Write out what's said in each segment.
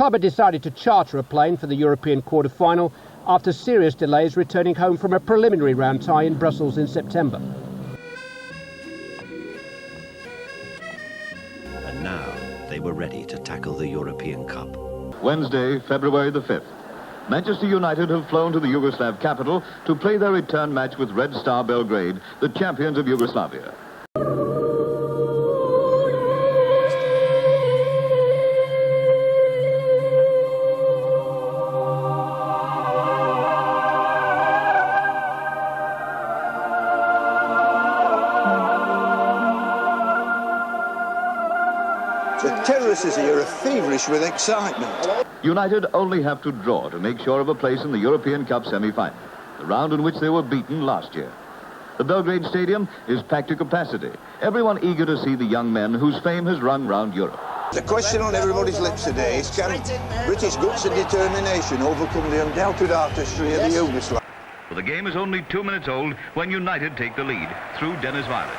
club had decided to charter a plane for the European quarter-final after serious delays returning home from a preliminary round tie in Brussels in September. And now they were ready to tackle the European Cup. Wednesday, February the 5th. Manchester United have flown to the Yugoslav capital to play their return match with Red Star Belgrade, the champions of Yugoslavia. The terraces here are feverish with excitement. United only have to draw to make sure of a place in the European Cup semi-final, the round in which they were beaten last year. The Belgrade Stadium is packed to capacity, everyone eager to see the young men whose fame has rung round Europe. The question on everybody's lips today is, can British guts and determination overcome the undoubted artistry of the Yugoslav? Well, the game is only 2 minutes old when United take the lead through Dennis Violet.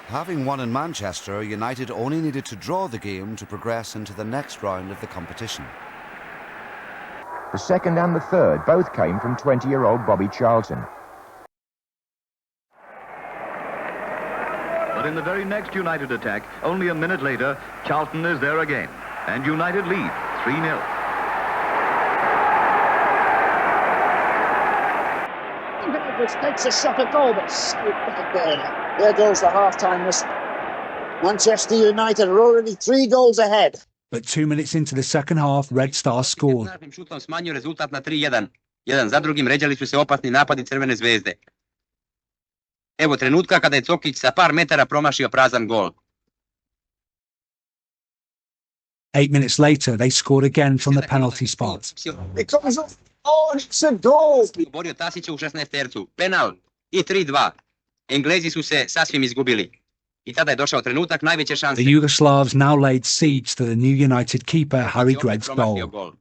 Having won in Manchester, United only needed to draw the game to progress into the next round of the competition. The second and the third both came from 20-year-old Bobby Charlton. But in the very next United attack, only a minute later, Charlton is there again, and United lead 3-0. Takes a shot at goal, but there goes the half-time whistle. Manchester United are already 3 goals ahead. But 2 minutes into the second half, Red Star scored. Smanjio rezultat na 3-1. Jedan za drugim ređali su se opasni napadi Crvene zvezde. Evo trenutka kada je Cokić sa par metara promašio prazan gol. 8 minutes later, they scored again from the penalty spot. It comes off. Oh, it's a goal! Borio Tasića u 16 tercu. Penal. I 3-2. Englezi su se sasvim izgubili. I tada je došao trenutak najveće šanse. The Yugoslavs now laid siege to the new United keeper, Harry Gregg's goal.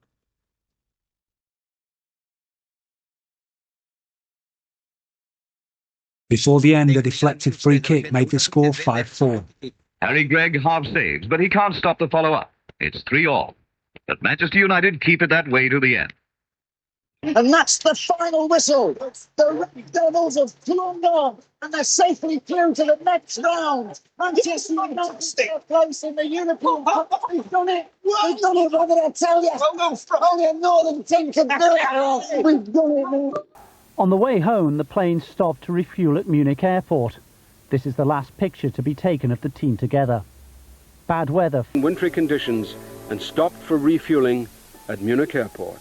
Before the end, a deflected free kick made the score 5-4. Harry Gregg half saves, but he can't stop the follow-up. It's 3-all. But Manchester United keep it that way to the end. And that's the final whistle. The Red Devils have flown on, and they're safely through to the next round. Manchester United are place in the European Cup. We've done it. We've done it, what did I tell you? Only a northern team can do it. We've done it. On the way home, the plane stopped to refuel at Munich airport. This is the last picture to be taken of the team together. Bad weather. Wintry conditions and stopped for refueling at Munich airport.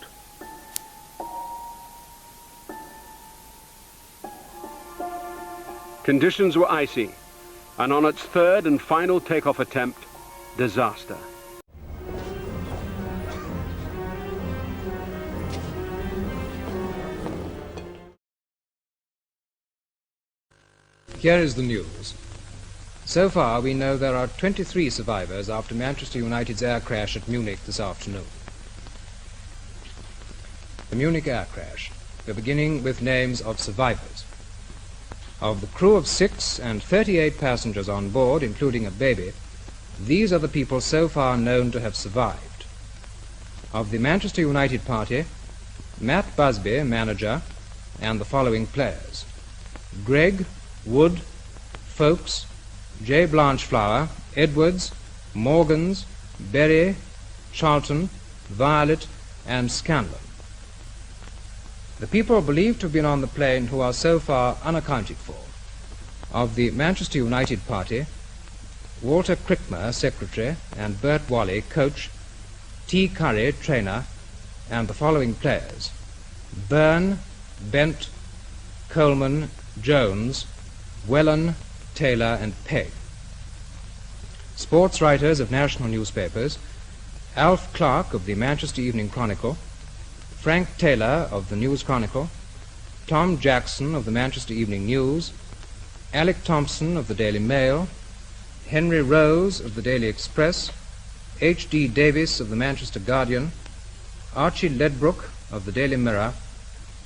Conditions were icy, and on its third and final takeoff attempt, disaster. Here is the news. So far, we know there are 23 survivors after Manchester United's air crash at Munich this afternoon. The Munich air crash. We're beginning with names of survivors. Of the crew of 6 and 38 passengers on board, including a baby, these are the people so far known to have survived. Of the Manchester United party, Matt Busby, manager, and the following players: Gregg, Wood, Folkes, J. Blanchflower, Edwards, Morgans, Berry, Charlton, Violet, and Scanlon. The people believed to have been on the plane who are so far unaccounted for. Of the Manchester United party, Walter Crickmer, secretary, and Bert Wally, coach, T. Curry, trainer, and the following players: Byrne, Bent, Coleman, Jones, Whelan, Taylor, and Pegg. Sports writers of national newspapers: Alf Clark of the Manchester Evening Chronicle, Frank Taylor of the News Chronicle, Tom Jackson of the Manchester Evening News, Alec Thompson of the Daily Mail, Henry Rose of the Daily Express, H.D. Davis of the Manchester Guardian, Archie Ledbrook of the Daily Mirror,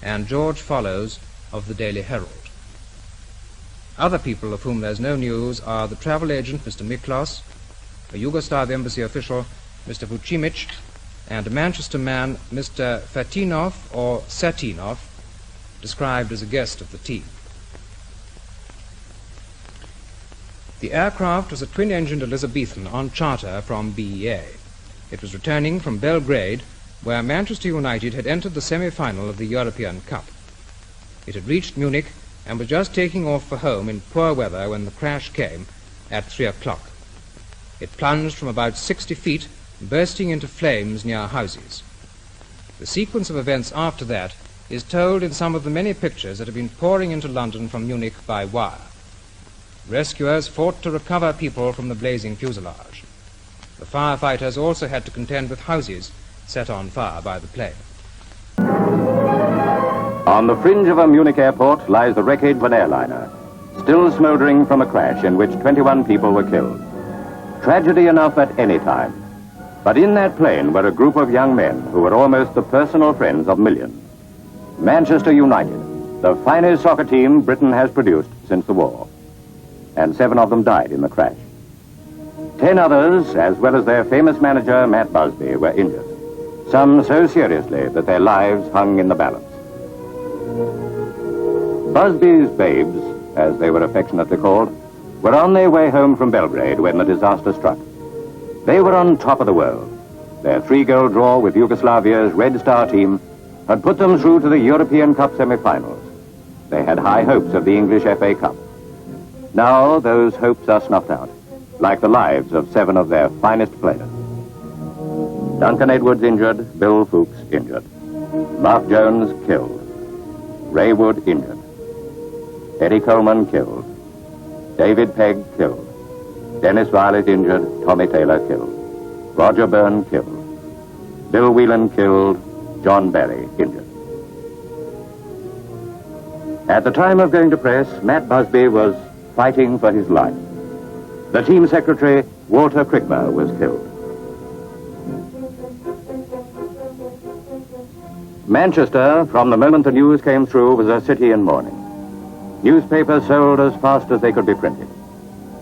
and George Follows of the Daily Herald. Other people of whom there's no news are the travel agent, Mr. Miklos, a Yugoslav embassy official, Mr. Vucimic, and a Manchester man, Mr. Fatinov or Satinov, described as a guest of the team. The aircraft was a twin-engined Elizabethan on charter from BEA. It was returning from Belgrade, where Manchester United had entered the semi-final of the European Cup. It had reached Munich and was just taking off for home in poor weather when the crash came at 3 o'clock. It plunged from about 60 feet, bursting into flames near houses. The sequence of events after that is told in some of the many pictures that have been pouring into London from Munich by wire. Rescuers fought to recover people from the blazing fuselage. The firefighters also had to contend with houses set on fire by the plane. On the fringe of a Munich airport lies the wreckage of an airliner, still smouldering from a crash in which 21 people were killed. Tragedy enough at any time. But in that plane were a group of young men who were almost the personal friends of millions. Manchester United, the finest soccer team Britain has produced since the war. And 7 of them died in the crash. 10 others, as well as their famous manager, Matt Busby, were injured. Some so seriously that their lives hung in the balance. Busby's babes, as they were affectionately called, were on their way home from Belgrade when the disaster struck. They were on top of the world. Their 3-goal draw with Yugoslavia's Red Star team had put them through to the European Cup semi-finals. They had high hopes of the English FA Cup. Now those hopes are snuffed out, like the lives of 7 of their finest players. Duncan Edwards injured, Bill Fuchs injured. Mark Jones killed. Ray Wood injured. Eddie Coleman killed. David Pegg killed. Dennis Violet injured. Tommy Taylor killed. Roger Byrne killed. Bill Whelan killed. John Barry injured. At the time of going to press, Matt Busby was fighting for his life. The team secretary, Walter Crickmer, was killed. Manchester, from the moment the news came through, was a city in mourning. Newspapers sold as fast as they could be printed.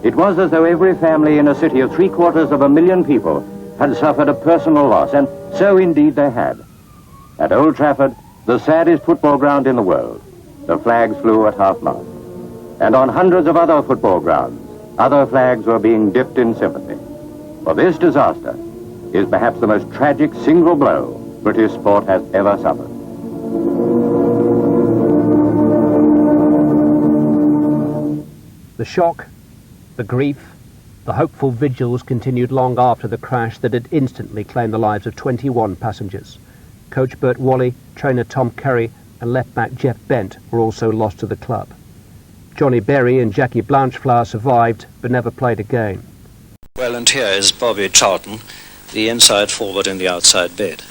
It was as though every family in a city of 750,000 people had suffered a personal loss, and so indeed they had. At Old Trafford, the saddest football ground in the world, the flags flew at half-mast. And on hundreds of other football grounds, other flags were being dipped in sympathy. For this disaster is perhaps the most tragic single blow British sport has ever suffered. The shock, the grief, the hopeful vigils continued long after the crash that had instantly claimed the lives of 21 passengers. Coach Bert Wally, trainer Tom Curry and left-back Jeff Bent were also lost to the club. Johnny Berry and Jackie Blanchflower survived but never played again. Well, and here is Bobby Charlton, the inside forward in the outside bed.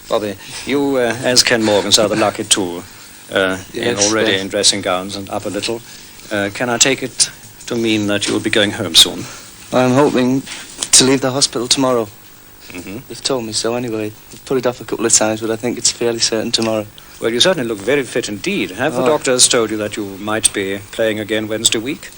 Bobby, you, as Ken Morgans, are the lucky two, in dressing gowns and up a little. Can I take it to mean that you'll be going home soon? I'm hoping to leave the hospital tomorrow. Mm-hmm. They've told me so anyway. They've put it off a couple of times, but I think it's fairly certain tomorrow. Well, you certainly look very fit indeed. Have the doctors told you that you might be playing again Wednesday week?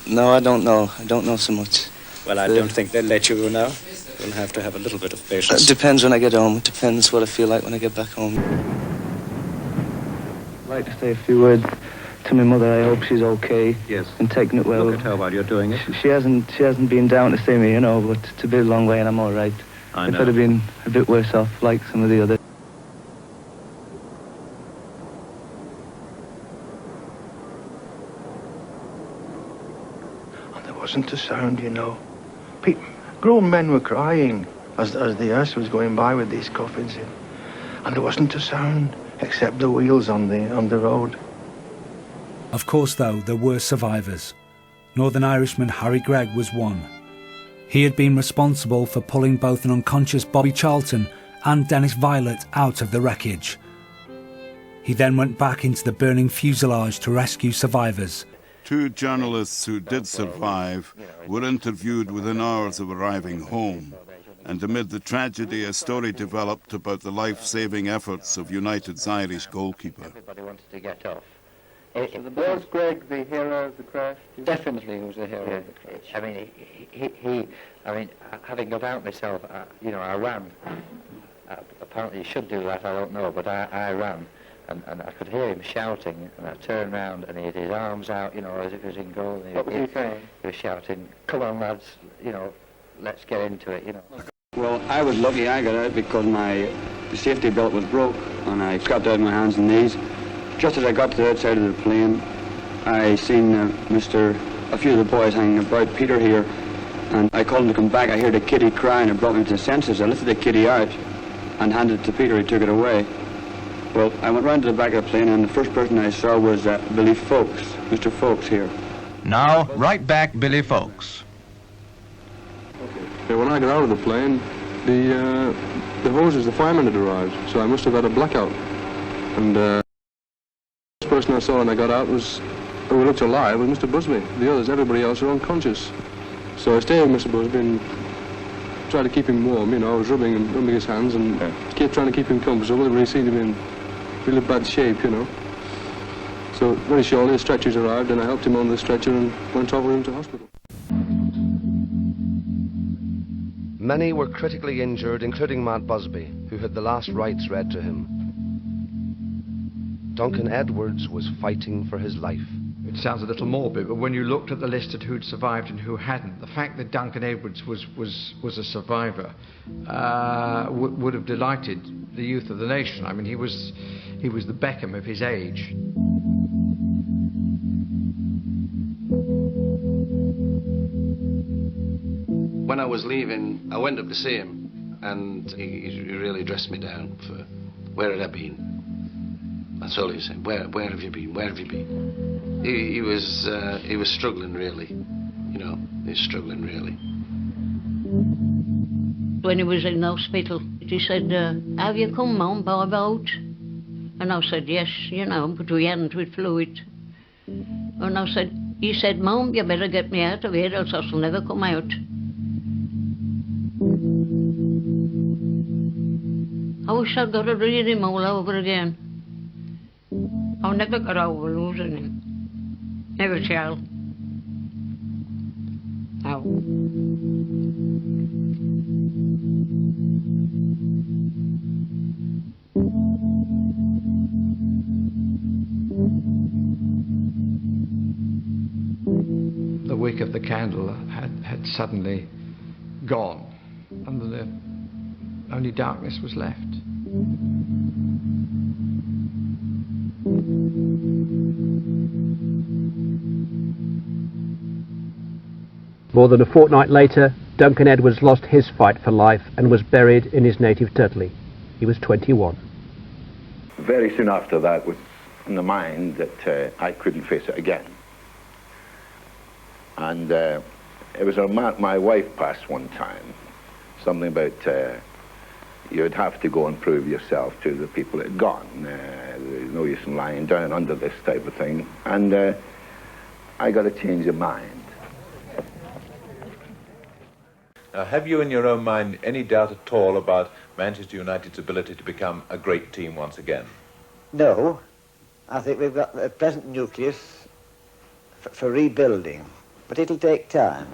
No, I don't know. I don't know so much. Well, I don't think they'll let you know. You'll have to have a little bit of patience. It depends when I get home. It depends what I feel like when I get back home. I'd like to say a few words to my mother. I hope she's okay. Yes. And taking it well. Look at her while you're doing it. She hasn't been down to see me, you know, but it's a bit long way and I'm all right. I know. If I'd have been a bit worse off, like some of the others. And there wasn't a sound, you know. Grown men were crying as the hearse was going by with these coffins in. And there wasn't a sound except the wheels on the road. Of course, though, there were survivors. Northern Irishman Harry Gregg was one. He had been responsible for pulling both an unconscious Bobby Charlton and Dennis Violet out of the wreckage. He then went back into the burning fuselage to rescue survivors. 2 journalists who did survive were interviewed within hours of arriving home, and amid the tragedy a story developed about the life-saving efforts of United's Irish goalkeeper. Everybody wanted to get off. Was Greg the hero of the crash? Definitely he was the hero of the crash. I mean, having got out myself, you know, I ran. Apparently you should do that, I don't know, but I ran. And I could hear him shouting, and I turned round and he had his arms out, you know, as if he was in goal. What was he saying? He was shouting, "Come on, lads, you know, let's get into it," you know. Well, I was lucky I got out because the safety belt was broke, and I got down on my hands and knees. Just as I got to the outside of the plane, I seen a few of the boys hanging about Peter here, and I called him to come back. I heard the kiddie crying, and it brought me to senses. I lifted the kiddie out and handed it to Peter. He took it away. Well, I went round to the back of the plane, and the first person I saw was Billy Folks, Mr. Folks here. Now, right back Billy Folks. Yeah, when I got out of the plane, the hoses, the firemen had arrived, so I must have had a blackout. And the first person I saw when I got out was, who looked alive, was Mr. Busby. The others, everybody else, were unconscious. So I stayed with Mr. Busby and tried to keep him warm, you know. I was rubbing his hands and kept trying to keep him comfortable, but he seemed to be in really bad shape, you know. So very shortly the stretchers arrived, and I helped him on the stretcher and went over him to hospital. Many were critically injured, including Matt Busby, who had the last rites read to him. Duncan Edwards was fighting for his life. It sounds a little morbid, but when you looked at the list of who'd survived and who hadn't, the fact that Duncan Edwards was a survivor would have delighted the youth of the nation. I mean, he was the Beckham of his age. When I was leaving, I went up to see him, and he really dressed me down for where had I been. That's all he was saying. Where have you been? Where have you been? He was struggling really, you know. He was struggling really. When he was in the hospital, he said, "Have you come, Mum, by boat?" And I said, "Yes, you know, but we hadn't with fluid." And he said, "Mum, you better get me out of here, else I'll never come out." I wish I'd got to read him all over again. I'll never get over losing him. Never shall. No. The wick of the candle had suddenly gone, and only darkness was left. More than a fortnight later, Duncan Edwards lost his fight for life and was buried in his native Turtley. He was 21. Very soon after that was in the mind that I couldn't face it again. And it was a remark my wife passed one time, something about you'd have to go and prove yourself to the people that had gone. There's no use in lying down under this type of thing. And I got a change of mind. Now, have you in your own mind any doubt at all about Manchester United's ability to become a great team once again? No. I think we've got the present nucleus for rebuilding, but it'll take time.